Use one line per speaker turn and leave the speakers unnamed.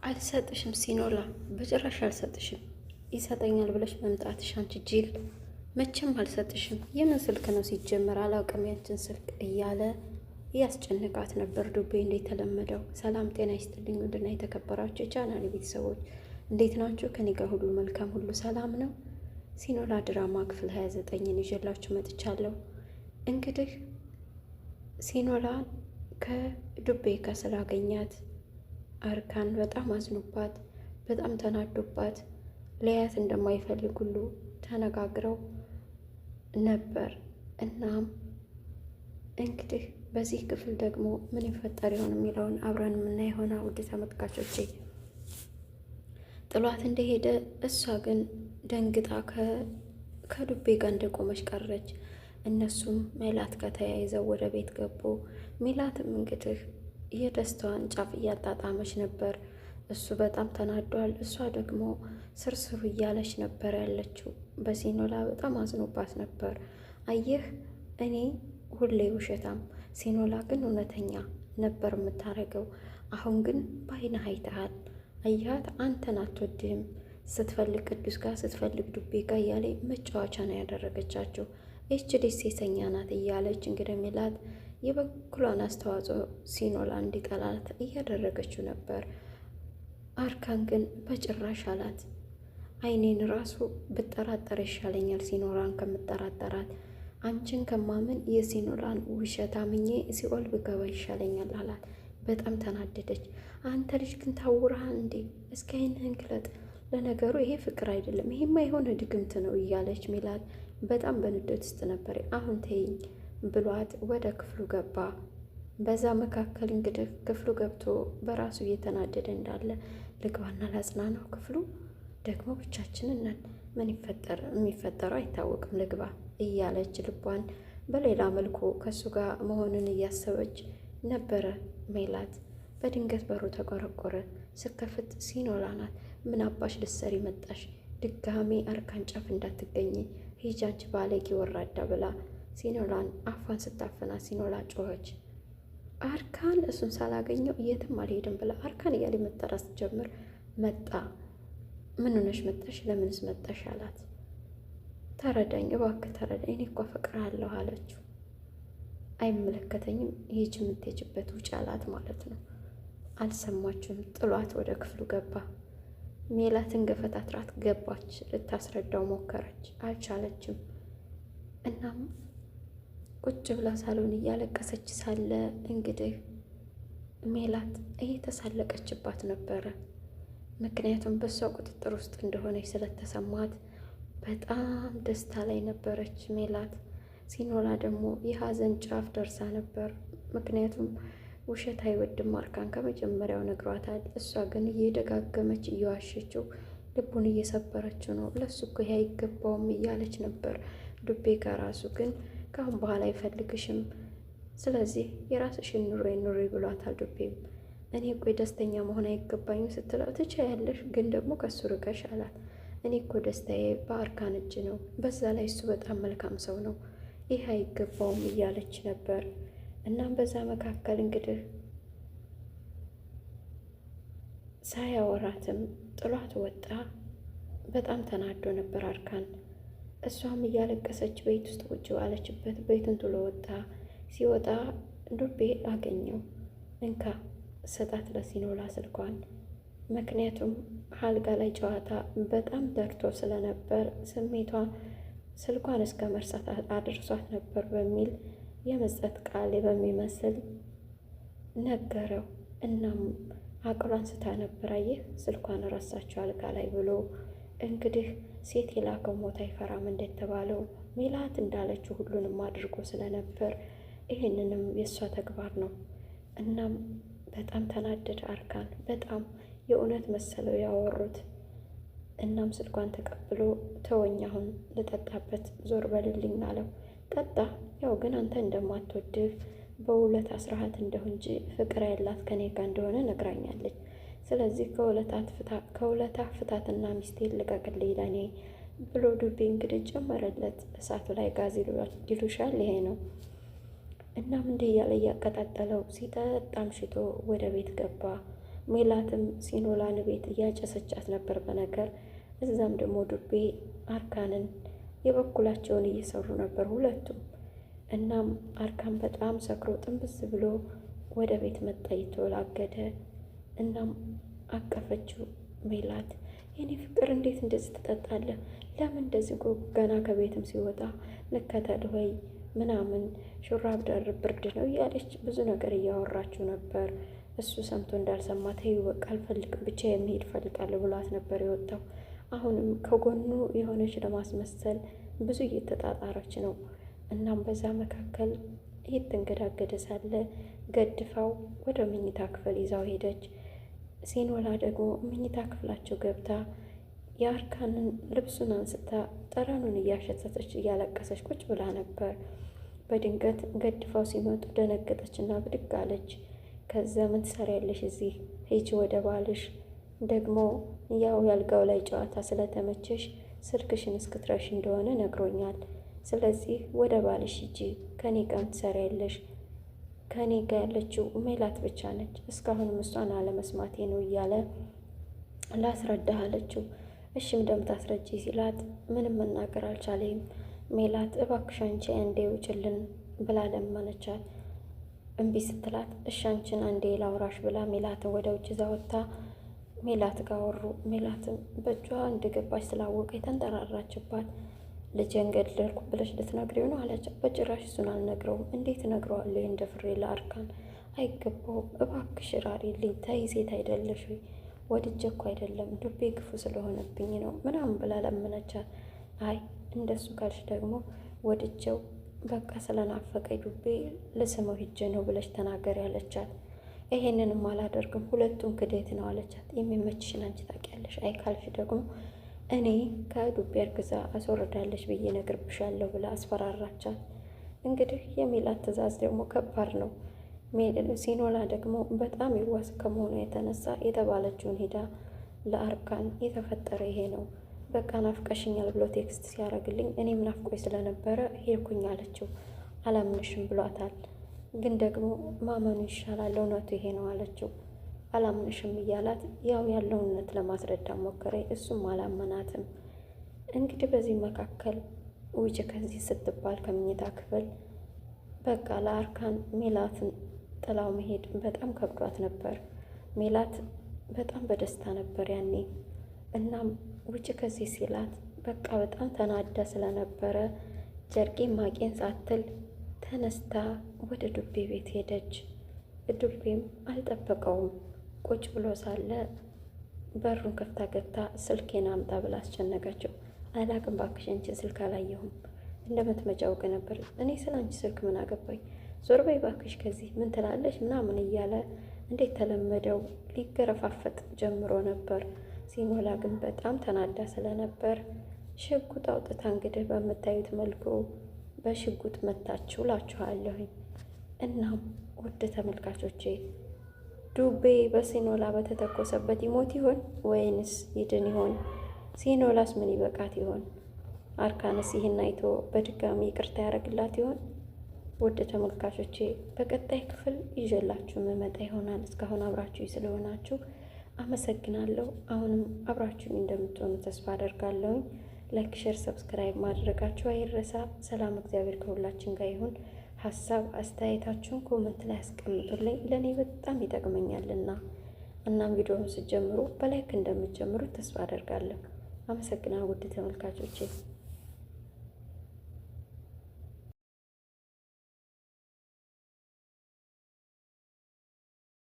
አልሰጥሽም ሲኖላ፣ በጭራሽ አልሰጥሽም። ይሰጠኛል ብለሽ መምጣትሽ አንቺ ጅል፣ መቼም አልሰጥሽም። የምን ስልክ ነው ሲጀመር? አላውቅም ያችን ስልክ እያለ እያስጨነቃት ነበር ዱቤ እንደተለመደው። ሰላም ጤና ይስጥልኝ ውድና የተከበራችሁ የቻናሌ ቤተሰቦች እንዴት ናችሁ? ከኔ ጋር ሁሉ መልካም፣ ሁሉ ሰላም ነው። ሲኖላ ድራማ ክፍል 29ን ይዤላችሁ መጥቻለሁ። እንግዲህ ሲኖላን ከዱቤ ጋር ስላገኛት አርካን በጣም አዝኖባት በጣም ተናዶባት ለያት እንደማይፈልግ ሁሉ ተነጋግረው ነበር። እናም እንግዲህ በዚህ ክፍል ደግሞ ምን ይፈጠር ይሆን የሚለውን አብረን የምናይ የሆነ ውድ ተመልካቾቼ። ጥሏት እንደሄደ እሷ ግን ደንግጣ ከዱቤ ጋር እንደቆመች ቀረች። እነሱም ሜላት ጋር ተያይዘው ወደ ቤት ገቡ። ሜላትም እንግዲህ የደስታዋን ጫፍ እያጣጣመች ነበር። እሱ በጣም ተናዷል። እሷ ደግሞ ስርስሩ እያለች ነበር ያለችው። በሲኖላ በጣም አዝኖባት ነበር። አየህ እኔ ሁሌ ውሸታም፣ ሲኖላ ግን እውነተኛ ነበር የምታረገው። አሁን ግን በዓይንህ አይተሃል። አያት አንተን አትወድህም። ስትፈልግ ቅዱስ ጋር ስትፈልግ ዱቤ ጋር እያለ መጫወቻ ነው ያደረገቻቸው። ይህች ደስ ሴሰኛ ናት እያለች እንግዲህ ሜላት የበኩሏን አስተዋጽኦ ሲኖላ እንዲጠላት እያደረገችው ነበር። አርካን ግን በጭራሽ አላት። አይኔን ራሱ ብጠራጠር ይሻለኛል ሲኖላን ከምጠራጠራት፣ አንቺን ከማመን የሲኖላን ውሸት አምኜ ሲኦል ብገባ ይሻለኛል አላት። በጣም ተናደደች። አንተ ልጅ ግን ታውረሃል እንዴ? እስኪ አይንህን ግለጥ። ለነገሩ ይሄ ፍቅር አይደለም፣ ይሄማ የሆነ ድግምት ነው እያለች ሜላት በጣም በንዴት ውስጥ ነበር። አሁን ተይኝ ብሏት ወደ ክፍሉ ገባ። በዛ መካከል እንግዲህ ክፍሉ ገብቶ በራሱ እየተናደደ እንዳለ ልግባና ላጽናናው፣ ክፍሉ ደግሞ ብቻችንን ነን፣ ምን የሚፈጠረው አይታወቅም፣ ልግባ እያለች ልቧን በሌላ መልኩ ከእሱ ጋር መሆንን እያሰበች ነበረ ሜላት። በድንገት በሩ ተቆረቆረ። ስከፍት ሲኖላ ናት። ምን አባሽ ልትሰሪ መጣሽ? ድጋሜ አርካን ጫፍ እንዳትገኝ ሂጂ አንቺ ባለጌ ወራዳ ብላ ሲኖላን አፏን ስታፈና ሲኖላ ጮኸች። አርካን እሱን ሳላገኘው የትም አልሄድም ብላ አርካን እያለ መጠራት ስትጀምር መጣ። ምን ሆነሽ መጣሽ? ለምንስ መጣሽ አላት። ተረዳኝ እባክህ ተረዳኝ፣ እኔ እኮ አፈቅርሃለሁ አለችው። አይመለከተኝም፣ ሂጂ የምትሄጂበት ውጭ አላት ማለት ነው። አልሰማችም። ጥሏት ወደ ክፍሉ ገባ። ሜላትን ገፈታትራት ገባች። ልታስረዳው ሞከረች፣ አልቻለችም። እናም ቁጭ ብላ ሳሎን እያለቀሰች ሳለ እንግዲህ ሜላት እየተሳለቀችባት ነበረ። ምክንያቱም በሷ ቁጥጥር ውስጥ እንደሆነች ስለተሰማት በጣም ደስታ ላይ ነበረች ሜላት። ሲኖላ ደግሞ የሀዘን ጫፍ ደርሳ ነበር። ምክንያቱም ውሸት አይወድም አርካን ከመጀመሪያው ነግሯታል። እሷ ግን እየደጋገመች እየዋሸችው ልቡን እየሰበረችው ነው። ለሱ እኮ ይሄ አይገባውም እያለች ነበር። ዱቤ ከራሱ ግን ከአሁን በኋላ አይፈልግሽም፣ ስለዚህ የራስሽን ኑሬ ብሏታል። ዱቤም እኔ ቆይ ደስተኛ መሆን አይገባኝም ስትለው ትችያለሽ፣ ግን ደግሞ ከሱ ርቀሽ አላት። እኔ እኮ ደስታዬ በአርካን እጅ ነው፣ በዛ ላይ እሱ በጣም መልካም ሰው ነው፣ ይህ አይገባውም እያለች ነበር። እናም በዛ መካከል እንግዲህ ሳያወራትም ጥሏት ወጣ። በጣም ተናዶ ነበር አርካን። እሷም እያለቀሰች ቤት ውስጥ ቁጭ ባለችበት ቤቱን ጥሎ ወጣ። ሲወጣ ዱቤ አገኘው። እንካ ስጣት ለሲኖላ ስልኳን። ምክንያቱም አልጋ ላይ ጨዋታ በጣም ደርቶ ስለነበር ስሜቷ ስልኳን እስከ መርሳት አድርሷት ነበር በሚል የመስጠት ቃል በሚመስል ነገረው። እናም አቅሏን ስታ ነበር። አየህ ስልኳን ረሳችው አልጋ ላይ ብሎ እንግዲህ ሴት የላከው ሞት አይፈራም እንደተባለው ሜላት እንዳለችው ሁሉንም አድርጎ ስለነበር ይህንንም የእሷ ተግባር ነው። እናም በጣም ተናደደ አርካን። በጣም የእውነት መሰለው ያወሩት። እናም ስልኳን ተቀብሎ ተወኝ፣ አሁን ልጠጣበት፣ ዞር በልልኝ አለው። ጠጣ። ያው ግን አንተ እንደማትወድህ በውለት አስራሃት እንደሁ እንጂ ፍቅር ያላት ከኔ ጋር እንደሆነ ነግራኛለች። ስለዚህ ከውለታ ፍታትና ሚስቴን ልቀቅልኝ ለኔ ብሎ ዱቤ እንግዲህ ጨመረለት። እሳቱ ላይ ጋዝ ይሉሻል ይሄ ነው። እናም እንዲህ እያለ እያቀጣጠለው ሲጠጣም ሽቶ ወደ ቤት ገባ። ሜላትም ሲኖላን ቤት እያጨሰቻት ነበር በነገር። እዛም ደግሞ ዱቤ አርካንን የበኩላቸውን እየሰሩ ነበር ሁለቱም። እናም አርካን በጣም ሰክሮ ጥንብዝ ብሎ ወደ ቤት መጣ እየተወላገደ። እናም አቀፈችው ሜላት። የኔ ፍቅር እንዴት እንደዚህ ትጠጣለህ? ለምን እንደዚህ ገና ከቤትም ሲወጣ ልከተል ወይ ምናምን ሹራብ ደርብ ብርድ ነው እያለች ብዙ ነገር እያወራችው ነበር። እሱ ሰምቶ እንዳልሰማ ተይው በቃ አልፈልግም ብቻ የሚሄድ ፈልጋለሁ ብሏት ነበር የወጣው። አሁንም ከጎኑ የሆነች ለማስመሰል ብዙ እየተጣጣረች ነው። እናም በዛ መካከል እየተንገዳገደ ሳለ ገድፋው ወደ መኝታ ክፍል ይዛው ሄደች። ሲኖላ ደግሞ መኝታ ክፍላቸው ገብታ የአርካንን ልብሱን አንስታ ጠረኑን እያሸተተች እያለቀሰች ቁጭ ብላ ነበር። በድንገት ገድፋው ሲመጡ ደነገጠች እና ብድግ አለች። ከዛ ምን ትሰሪያለሽ እዚህ? ሂጂ ወደ ባልሽ። ደግሞ ያው ያልጋው ላይ ጨዋታ ስለተመቸሽ ስልክሽን እስክትረሽ እንደሆነ ነግሮኛል። ስለዚህ ወደ ባልሽ ሂጂ። ከኔ ጋር ትሰሪያለሽ? ከኔ ጋር ያለችው ሜላት ብቻ ነች። እስካሁንም እሷን አለመስማቴ ነው እያለ ላስረዳህ አለችው። እሺ እንደምታስረጂ ሲላት ምንም መናገር አልቻለም። ሜላት እባክሽ አንቺ አንዴ ውጭልን ብላ ለመነቻት። እምቢ ስትላት እሺ አንቺን አንዴ ላውራሽ ብላ ሜላትን ወደ ውጭ ዛወታ ሜላት ጋር ወሩ። ሜላትም በእጇ እንደገባች ስላወቀ የተንጠራራችባት። ልጄን ገደልኩ ብለሽ ልትነግሪው ነው አለቻት። በጭራሽ እሱን አልነግረውም። እንዴት እነግረዋለሁ? እንደ ፍሬ ለአርካን አይገባውም። እባክሽ ራሪልኝ፣ ተይ ሴት አይደለሽ ወይ? ወድጄ እኮ አይደለም ዱቤ ክፉ ስለሆነብኝ ነው ምናምን ብላ ለመነቻት። አይ እንደሱ ካልሽ ደግሞ ወድጄው በቃ ስለናፈቀኝ ዱቤ ልስመው ሂጄ ነው ብለሽ ተናገሪ አለቻት። ይሄንንም አላደርግም፣ ሁለቱም ክዴት ነው አለቻት። የሚመችሽን አንቺ ታውቂያለሽ። አይ ካልሽ ደግሞ እኔ ከዱቤ እርግዛ አስወርዳለች ብዬ ነግርብሻለሁ ብላ አስፈራራቻት። እንግዲህ የሜላት ትዕዛዝ ደግሞ ከባድ ነው። ሲኖላ ደግሞ በጣም ይዋስ ከመሆኑ የተነሳ የተባለችውን ሄዳ ለአርካን የተፈጠረ ይሄ ነው በቃ ናፍቀሽኛል ብሎ ቴክስት ሲያደርግልኝ እኔም ናፍቆኝ ስለነበረ ሄድኩኝ አለችው። አላምንሽም ብሏታል። ግን ደግሞ ማመኑ ይሻላል፣ እውነቱ ይሄ ነው አለችው። አላምንሽም እያላት ያው ያለውን እውነት ለማስረዳ ሞከረ። እሱም አላመናትም። እንግዲህ በዚህ መካከል ውጭ ከዚህ ስትባል ከምኝታ ክፍል በቃ ለአርካን ሜላትን ጥላው መሄድ በጣም ከብዷት ነበር። ሜላት በጣም በደስታ ነበር ያኔ። እናም ውጭ ከዚህ ሲላት በቃ በጣም ተናዳ ስለነበረ ጨርቄን ማቄን ሳትል ተነስታ ወደ ዱቤ ቤት ሄደች። ዱቤም አልጠበቀውም። ቁጭ ብሎ ሳለ በሩን ከፍታ ገብታ ስልኬን አምጣ ብላ አስጨነቀችው። አላቅም እባክሽ አንቺን ስልክ አላየሁም፣ እንደምትመጪ አውቅ ነበር። እኔ ስለ አንቺ ስልክ ምን አገባኝ? ዞር በይ እባክሽ ከዚህ ምን ትላለች ምናምን እያለ እንዴት ተለመደው ሊገረፋፈጥ ጀምሮ ነበር። ሲሞላ ግን በጣም ተናዳ ስለነበር ሽጉጥ አውጥታ እንግዲህ በምታዩት መልኩ በሽጉጥ መታችሁ ላችኋለሁኝ። እናም ውድ ተመልካቾቼ ዱቤ በሲኖላ በተተኮሰበት ይሞት ይሆን ወይንስ ይድን ይሆን? ሲኖላስ ምን ይበቃት ይሆን? አርካንስ ይህን አይቶ በድጋሚ ይቅርታ ያደርግላት ይሆን? ውድ ተመልካቾቼ በቀጣይ ክፍል ይዤላችሁ መመጣ ይሆናል። እስካሁን አብራችሁ ስለሆናችሁ አመሰግናለሁ። አሁንም አብራችሁኝ እንደምትሆኑ ተስፋ አደርጋለሁኝ። ላይክ፣ ሼር፣ ሰብስክራይብ ማድረጋችሁ አይረሳ። ሰላም እግዚአብሔር ከሁላችን ጋር ይሁን። ሀሳብ አስተያየታችሁን ኮመንት ላይ አስቀምጡልኝ፣ ለእኔ በጣም ይጠቅመኛልና። እናም ቪዲዮውን ስትጀምሩ በላይክ እንደምትጀምሩ ተስፋ አደርጋለሁ። አመሰግናለሁ ውድ ተመልካቾቼ።